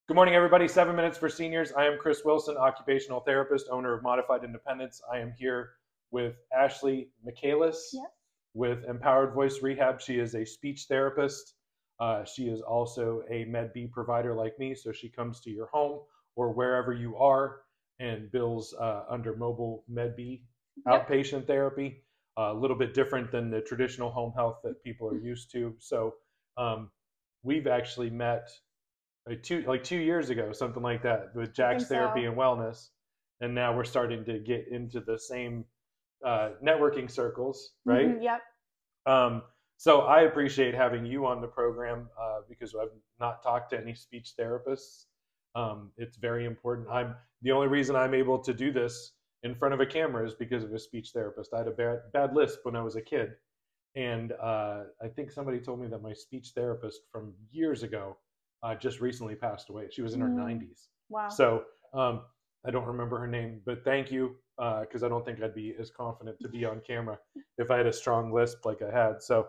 Good morning, everybody. 7 minutes for seniors. I am Chris Wilson, occupational therapist, owner of Modified Independence. I am here with Ashley Michaelis Yes. with Empowered Voice Rehab. She is a speech therapist. She is also a Med B provider like me, so she comes to your home or wherever you are and bills under mobile Med B Yep. outpatient therapy. A little bit different than the traditional home health that people are used to. So we've actually met like 2 years ago, something like that, with Jack's Therapy and Wellness, and now we're starting to get into the same networking circles, right? Mm-hmm, yep. So I appreciate having you on the program because I've not talked to any speech therapists. It's very important. The only reason I'm able to do this in front of a camera is because of a speech therapist. I had a bad lisp when I was a kid, and I think somebody told me that my speech therapist from years ago just recently passed away. She was in her 90s. Wow. So I don't remember her name, but thank you, because I don't think I'd be as confident to be on camera if I had a strong lisp like I had. So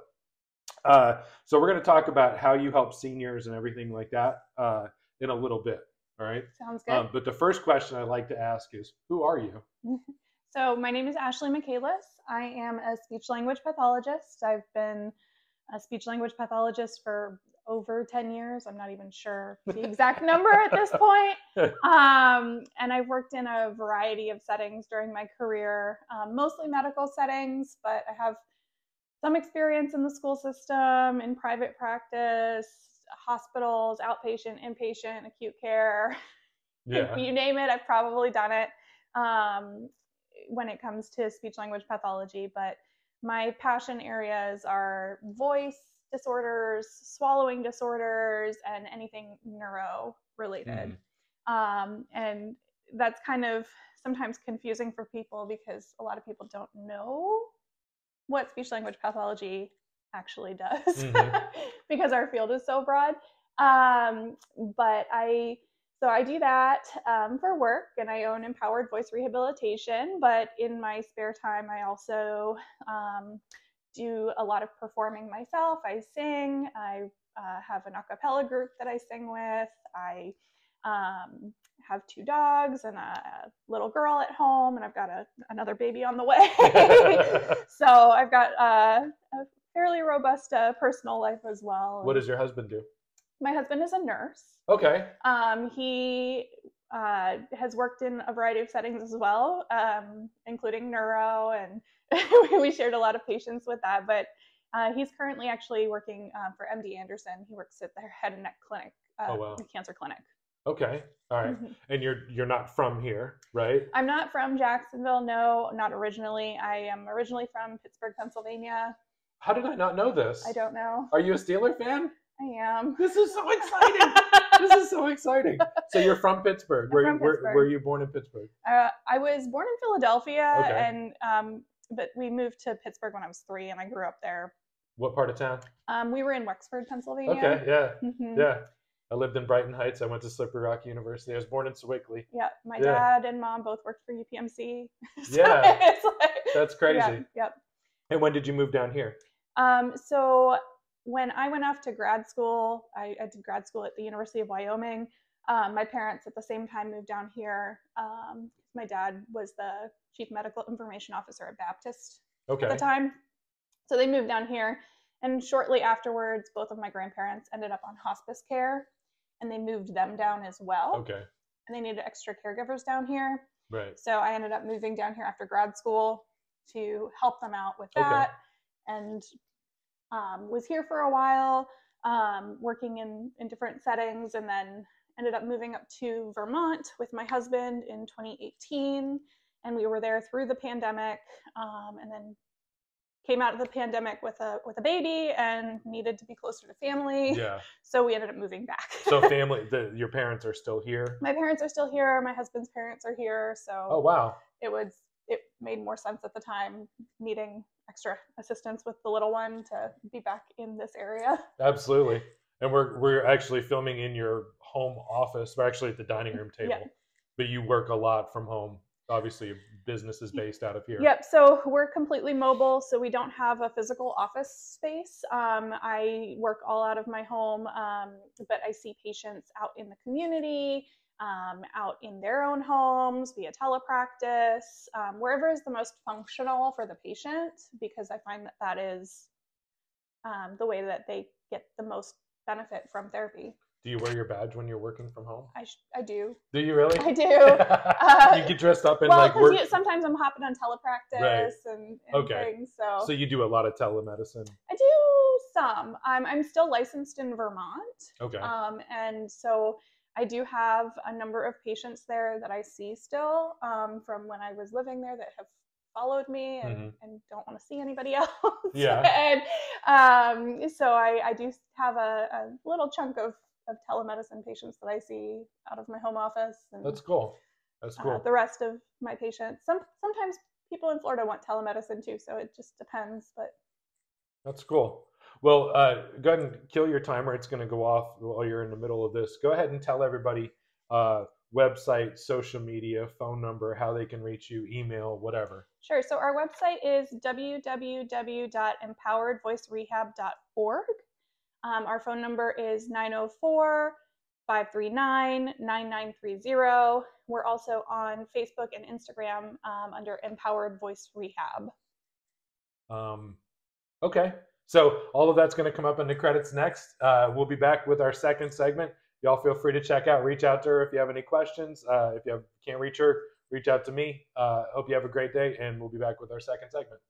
we're going to talk about how you help seniors and everything like that in a little bit. All right. Sounds good. But the first question I'd like to ask is, who are you? So my name is Ashley Michaelis. I am a speech language pathologist. I've been a speech language pathologist for over 10 years. I'm not even sure the exact number at this point. And I've worked in a variety of settings during my career, mostly medical settings, but I have some experience in the school system, in private practice, hospitals, outpatient, inpatient, acute care. Yeah. You name it, I've probably done it when it comes to speech language pathology. But my passion areas are voice disorders, swallowing disorders, and anything neuro related. And that's kind of sometimes confusing for people because a lot of people don't know what speech language pathology actually does because our field is so broad. But I do that for work, and I own Empowered Voice Rehabilitation. But in my spare time, I also do a lot of performing myself. I sing. I have an a cappella group that I sing with. I have 2 dogs and a little girl at home, and I've got another baby on the way. So I've got a fairly robust personal life as well. What does your husband do? My husband is a nurse. Okay. He has worked in a variety of settings as well, including neuro, and we shared a lot of patients with that. But he's currently actually working for MD Anderson. He works at their head and neck clinic, cancer clinic. Okay. All right. And you're not from here, right? I'm not from Jacksonville. No, not originally. I am originally from Pittsburgh, Pennsylvania. How did I not know this? I don't know. Are you a Steeler fan? I am. This is so exciting. This is so exciting. So you're from Pittsburgh. Where were you born in Pittsburgh? I was born in Philadelphia, okay. and but we moved to Pittsburgh when I was 3, and I grew up there. What part of town? We were in Wexford, Pennsylvania. Okay, yeah, yeah. I lived in Brighton Heights. I went to Slippery Rock University. I was born in Sewickley. Yeah, my dad and mom both worked for UPMC. So yeah, it's like, that's crazy. Yeah, yep. And when did you move down here? So when I went off to grad school, I did grad school at the University of Wyoming. My parents at the same time moved down here. My dad was the chief medical information officer at Baptist at the time. So they moved down here. And shortly afterwards, both of my grandparents ended up on hospice care, and they moved them down as well. Okay. And they needed extra caregivers down here. Right. So I ended up moving down here after grad school to help them out with that. And was here for a while, working in different settings, and then ended up moving up to Vermont with my husband in 2018. And we were there through the pandemic, and then came out of the pandemic with a baby and needed to be closer to family. Yeah. So we ended up moving back. So your parents are still here? My parents are still here. My husband's parents are here. So oh wow. It made more sense at the time, needing extra assistance with the little one, to be back in this area. Absolutely. And we're actually filming in your home office. We're actually at the dining room table, but you work a lot from home. Obviously, business is based out of here. Yep. So we're completely mobile. So we don't have a physical office space. I work all out of my home, but I see patients out in the community, out in their own homes via telepractice, wherever is the most functional for the patient, because I find that that is the way that they get the most benefit from therapy. Do you wear your badge when you're working from home? I do. Do you really? I do. You get dressed up in like work. Sometimes I'm hopping on telepractice and things. So you do a lot of telemedicine. I do some. I'm still licensed in Vermont. Okay. And so I do have a number of patients there that I see still from when I was living there that have followed me and don't want to see anybody else. Yeah. And so I do have a little chunk of telemedicine patients that I see out of my home office. And, that's cool. That's cool. The rest of my patients, sometimes people in Florida want telemedicine too, so it just depends. But that's cool. Well, go ahead and kill your timer. It's going to go off while you're in the middle of this. Go ahead and tell everybody website, social media, phone number, how they can reach you, email, whatever. Sure. So our website is www.empoweredvoicerehab.org. Our phone number is 904-539-9930. We're also on Facebook and Instagram under Empowered Voice Rehab. Okay. So all of that's going to come up in the credits next. We'll be back with our second segment. Y'all feel free to reach out to her if you have any questions. If you can't reach her, reach out to me. Hope you have a great day, and we'll be back with our second segment.